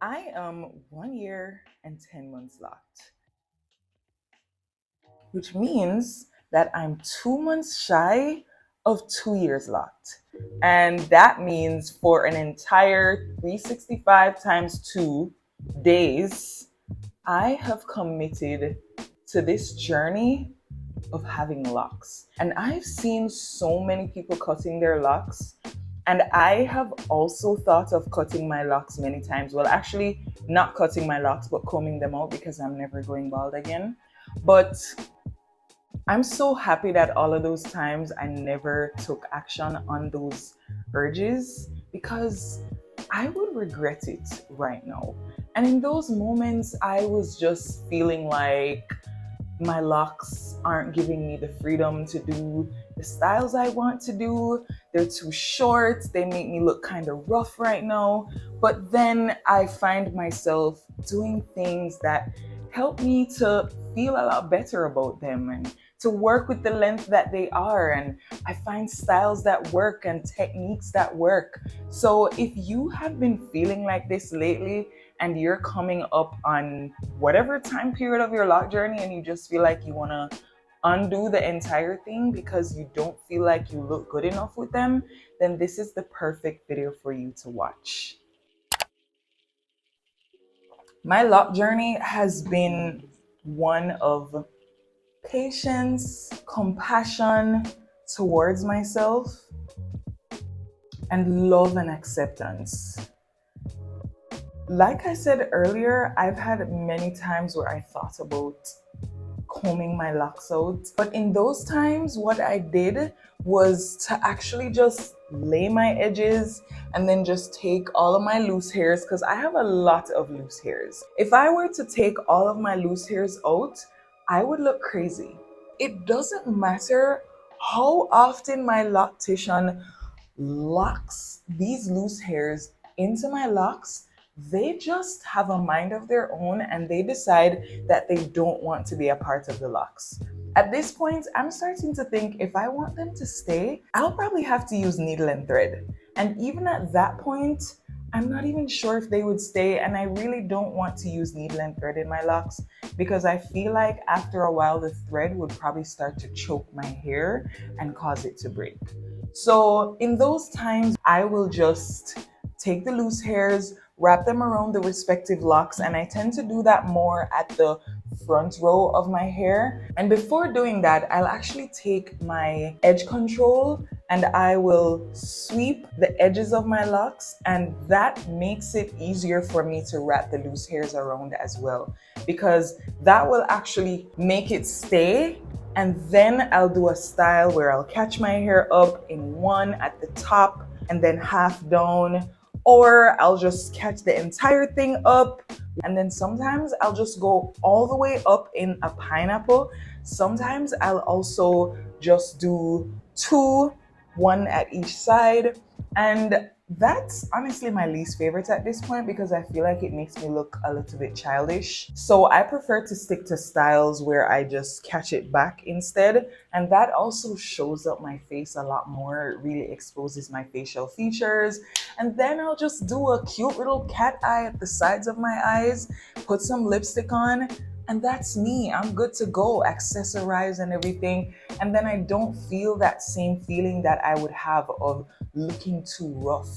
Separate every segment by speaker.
Speaker 1: I am 1 year and 10 months locked, which means that I'm 2 months shy of 2 years locked. And that means for an entire 365 times 2 days, I have committed to this journey of having locks. And I've seen so many people cutting their locks. And I have also thought of cutting my locks many times. Well, actually, not cutting my locks, but combing them out because I'm never going bald again. But I'm so happy that all of those times I never took action on those urges because I would regret it right now. And in those moments, I was just feeling like my locks aren't giving me the freedom to do the styles I want to do. They're too short. They make me look kind of rough right now. But then I find myself doing things that help me to feel a lot better about them and to work with the length that they are. And I find styles that work and techniques that work. So if you have been feeling like this lately, and you're coming up on whatever time period of your lock journey and you just feel like you want to undo the entire thing because you don't feel like you look good enough with them, then this is the perfect video for you to watch. My lock journey has been one of patience, compassion towards myself, and love and acceptance. Like I said earlier, I've had many times where I thought about combing my locks out. But in those times, what I did was to actually just lay my edges and then just take all of my loose hairs because I have a lot of loose hairs. If I were to take all of my loose hairs out, I would look crazy. It doesn't matter how often my loctician locks these loose hairs into my locks, they just have a mind of their own and they decide that they don't want to be a part of the locks. At this point, I'm starting to think if I want them to stay, I'll probably have to use needle and thread. And even at that point, I'm not even sure if they would stay, and I really don't want to use needle and thread in my locks because I feel like after a while the thread would probably start to choke my hair and cause it to break. So in those times, I will just take the loose hairs, wrap them around the respective locks, and I tend to do that more at the front row of my hair. And before doing that, I'll actually take my edge control and I will sweep the edges of my locks, and that makes it easier for me to wrap the loose hairs around as well, because that will actually make it stay. And then I'll do a style where I'll catch my hair up in one at the top and then half down, or I'll just catch the entire thing up. And then sometimes I'll just go all the way up in a pineapple. Sometimes I'll also just do two, one at each side. And that's honestly my least favorite at this point because I feel like it makes me look a little bit childish. So I prefer to stick to styles where I just catch it back instead. And that also shows up my face a lot more. It really exposes my facial features. And then I'll just do a cute little cat eye at the sides of my eyes, put some lipstick on, and that's me. I'm good to go, accessorize and everything. And then I don't feel that same feeling that I would have of looking too rough.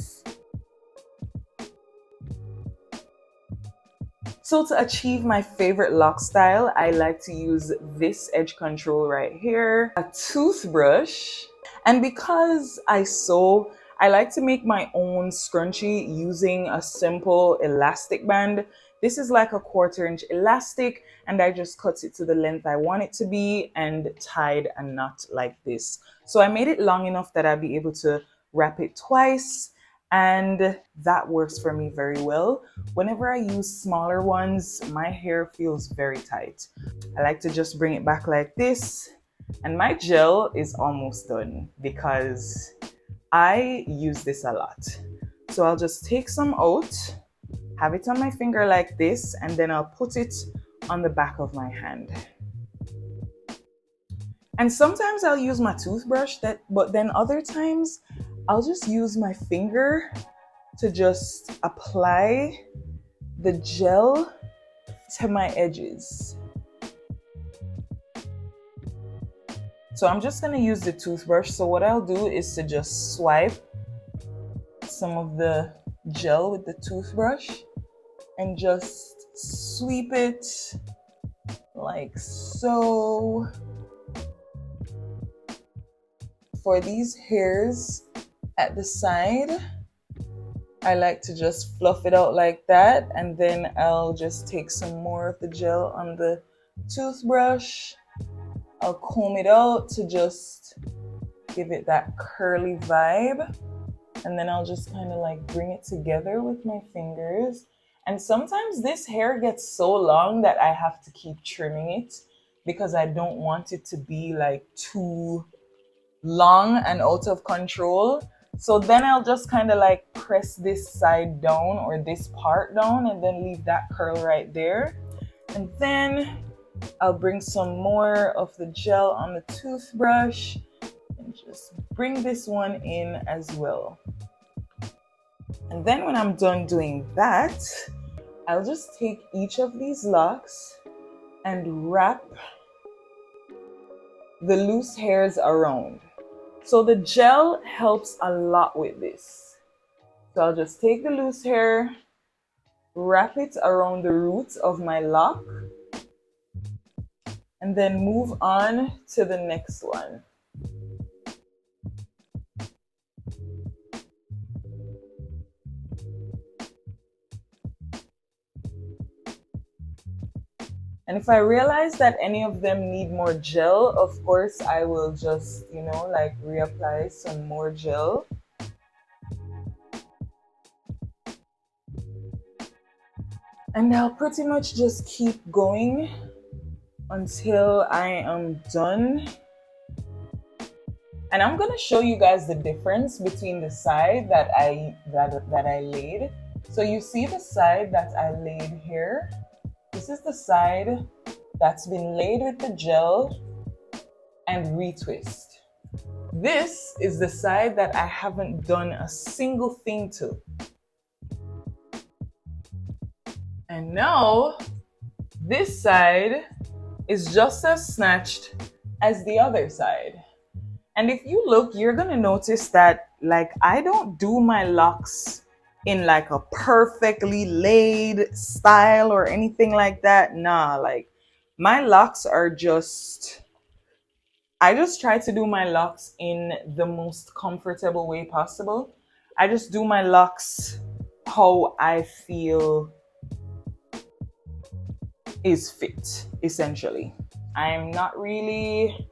Speaker 1: So to achieve my favorite lock style, I like to use this edge control right here, a toothbrush, and because I sew, I like to make my own scrunchie using a simple elastic band. This is like a 1/4 inch elastic, and I just cut it to the length I want it to be and tied a knot like this. So I made it long enough that I'd be able to wrap it twice, and that works for me very well. Whenever I use smaller ones, my hair feels very tight. I like to just bring it back like this, and my gel is almost done because I use this a lot. So I'll just take some out, have it on my finger like this, and then I'll put it on the back of my hand. And sometimes I'll use my toothbrush, but then other times I'll just use my finger to just apply the gel to my edges. So I'm just gonna use the toothbrush. So what I'll do is to just swipe some of the gel with the toothbrush and just sweep it like so. For these hairs at the side, I like to just fluff it out like that, and then I'll just take some more of the gel on the toothbrush. I'll comb it out to just give it that curly vibe, and then I'll just kind of like bring it together with my fingers. And sometimes this hair gets so long that I have to keep trimming it because I don't want it to be like too long and out of control. So then I'll just kind of like press this side down or this part down and then leave that curl right there. And then I'll bring some more of the gel on the toothbrush and just bring this one in as well. And then when I'm done doing that, I'll just take each of these locks and wrap the loose hairs around. So the gel helps a lot with this. So I'll just take the loose hair, wrap it around the roots of my lock, and then move on to the next one. And if I realize that any of them need more gel, of course, I will just, like reapply some more gel. And I'll pretty much just keep going until I am done. And I'm gonna show you guys the difference between the side that I laid. So you see the side that I laid here? This is the side that's been laid with the gel and retwist. This is the side that I haven't done a single thing to. And now, this side is just as snatched as the other side. And if you look, you're gonna notice that like I don't do my locks in like a perfectly laid style or anything like that. Nah, like my locks are just, I just try to do my locks in the most comfortable way possible. I just do my locks how I feel is fit, essentially. I'm not really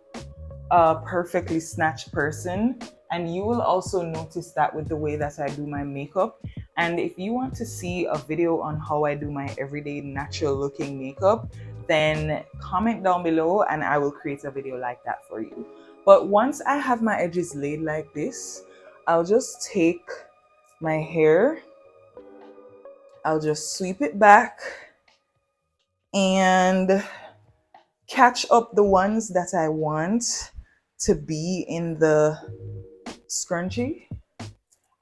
Speaker 1: a perfectly snatched person, and you will also notice that with the way that I do my makeup. And if you want to see a video on how I do my everyday natural looking makeup, then comment down below and I will create a video like that for you. But once I have my edges laid like this, I'll just take my hair, I'll just sweep it back and catch up the ones that I want to be in the scrunchie,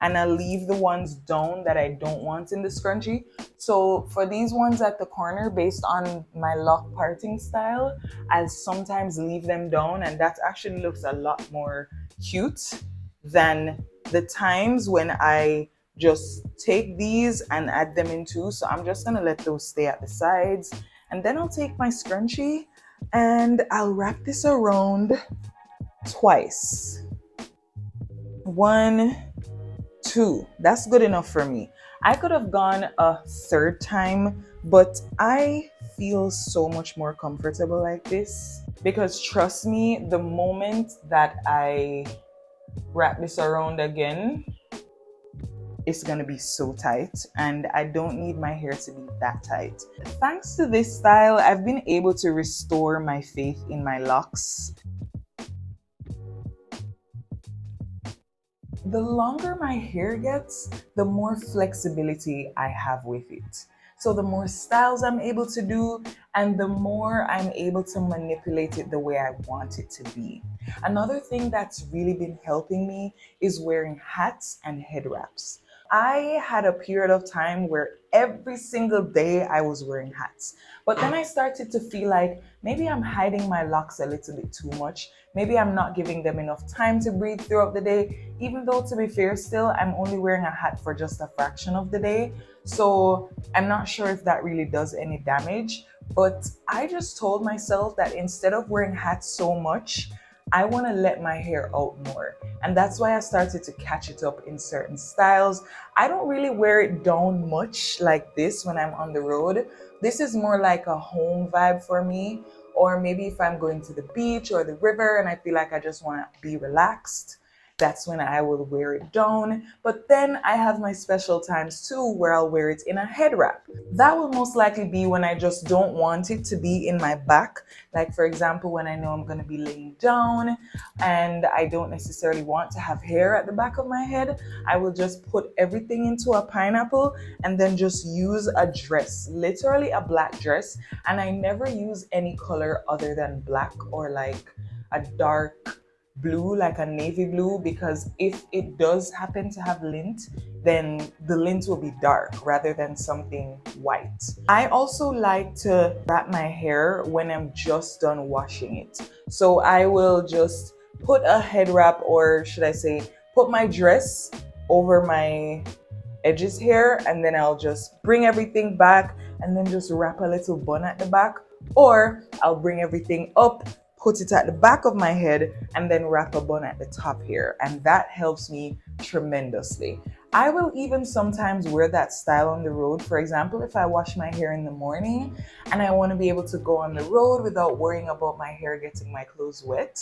Speaker 1: and I'll leave the ones down that I don't want in the scrunchie. So for these ones at the corner, based on my lock parting style, I'll sometimes leave them down, and that actually looks a lot more cute than the times when I just take these and add them in too. So I'm just gonna let those stay at the sides, and then I'll take my scrunchie and I'll wrap this around twice. 1, 2, that's good enough for me. I could have gone a third time, but I feel so much more comfortable like this, because trust me, the moment that I wrap this around again, it's gonna be so tight, and I don't need my hair to be that tight. Thanks to this style, I've been able to restore my faith in my locks. The longer my hair gets, the more flexibility I have with it. So the more styles I'm able to do, and the more I'm able to manipulate it the way I want it to be. Another thing that's really been helping me is wearing hats and head wraps. I had a period of time where every single day I was wearing hats. But then I started to feel like maybe I'm hiding my locks a little bit too much. Maybe I'm not giving them enough time to breathe throughout the day. Even though, to be fair, still, I'm only wearing a hat for just a fraction of the day. So I'm not sure if that really does any damage. But I just told myself that instead of wearing hats so much, I want to let my hair out more. And that's why I started to catch it up in certain styles. I don't really wear it down much like this when I'm on the road. This is more like a home vibe for me. Or maybe if I'm going to the beach or the river and I feel like I just want to be relaxed, that's when I will wear it down. But then I have my special times too where I'll wear it in a head wrap. That will most likely be when I just don't want it to be in my back. Like, for example, when I know I'm going to be laying down and I don't necessarily want to have hair at the back of my head, I will just put everything into a pineapple and then just use a dress, literally a black dress. And I never use any color other than black or like a dark blue, like a navy blue, because if it does happen to have lint, then the lint will be dark rather than something white. I also like to wrap my hair when I'm just done washing it. So I will just put a head wrap, or should I say, put my dress over my edges here, and then I'll just bring everything back and then just wrap a little bun at the back, or I'll bring everything up, put it at the back of my head, and then wrap a bun at the top here. And that helps me tremendously. I will even sometimes wear that style on the road. For example, if I wash my hair in the morning and I want to be able to go on the road without worrying about my hair getting my clothes wet,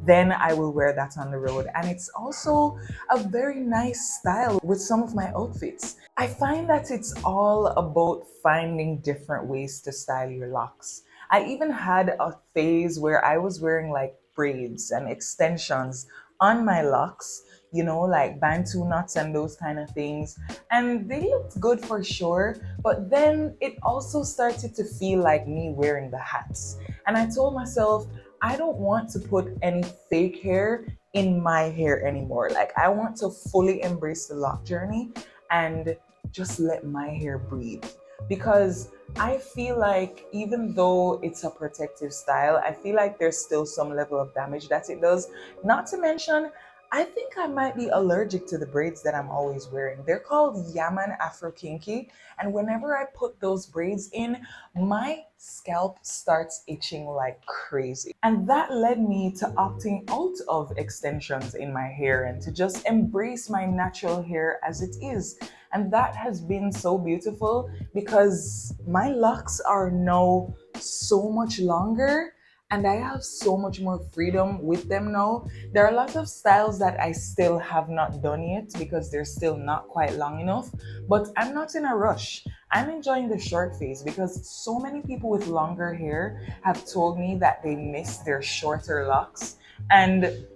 Speaker 1: then I will wear that on the road. And it's also a very nice style with some of my outfits. I find that it's all about finding different ways to style your locks. I even had a phase where I was wearing like braids and extensions on my locks, you know, like bantu knots and those kind of things. And they looked good for sure, but then it also started to feel like me wearing the hats. And I told myself, I don't want to put any fake hair in my hair anymore. Like, I want to fully embrace the lock journey and just let my hair breathe. Because I feel like even though it's a protective style, I feel like there's still some level of damage that it does. Not to mention, I think I might be allergic to the braids that I'm always wearing. They're called Yaman Afro Kinky. And whenever I put those braids in, my scalp starts itching like crazy. And that led me to opting out of extensions in my hair and to just embrace my natural hair as it is. And that has been so beautiful because my locks are now so much longer and I have so much more freedom with them now. There are a lot of styles that I still have not done yet because they're still not quite long enough, but I'm not in a rush. I'm enjoying the short phase because so many people with longer hair have told me that they miss their shorter locks. And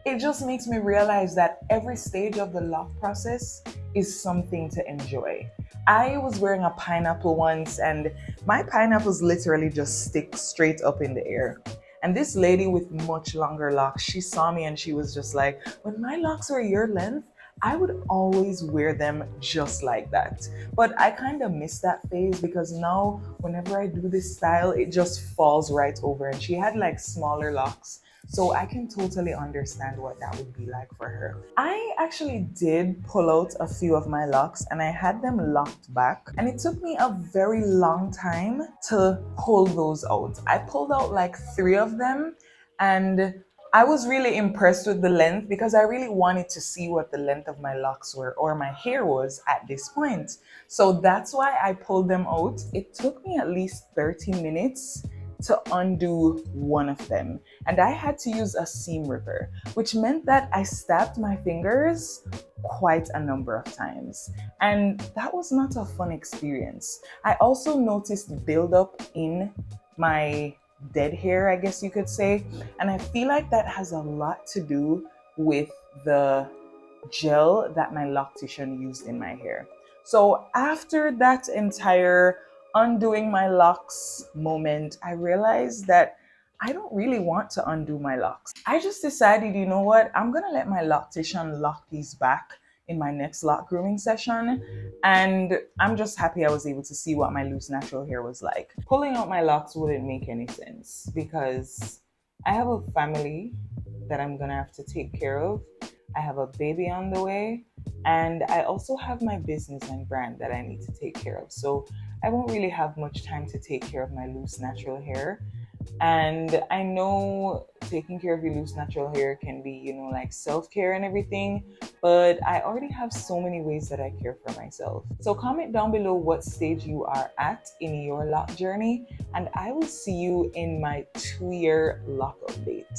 Speaker 1: it just makes me realize that every stage of the lock process is something to enjoy. I was wearing a pineapple once and my pineapples literally just stick straight up in the air. And this lady with much longer locks, she saw me and she was just like, when my locks were your length, I would always wear them just like that. But I kind of miss that phase because now whenever I do this style, it just falls right over. And she had like smaller locks. So I can totally understand what that would be like for her. I actually did pull out a few of my locks and I had them locked back. And it took me a very long time to pull those out. I pulled out like 3 of them and I was really impressed with the length because I really wanted to see what the length of my locks were or my hair was at this point. So that's why I pulled them out. It took me at least 30 minutes to undo one of them. And I had to use a seam ripper, which meant that I stabbed my fingers quite a number of times. And that was not a fun experience. I also noticed buildup in my dead hair, I guess you could say. And I feel like that has a lot to do with the gel that my loctician used in my hair. So after that entire undoing my locks moment, I realized that I don't really want to undo my locks. I just decided, you know what, I'm gonna let my loctician lock these back in my next lock grooming session. And I'm just happy I was able to see what my loose natural hair was like. Pulling out my locks wouldn't make any sense because I have a family that I'm gonna have to take care of. I have a baby on the way, and I also have my business and brand that I need to take care of. So I won't really have much time to take care of my loose natural hair. And I know taking care of your loose natural hair can be, like self-care and everything, but I already have so many ways that I care for myself. So comment down below what stage you are at in your lock journey, and I will see you in my 2-year lock update.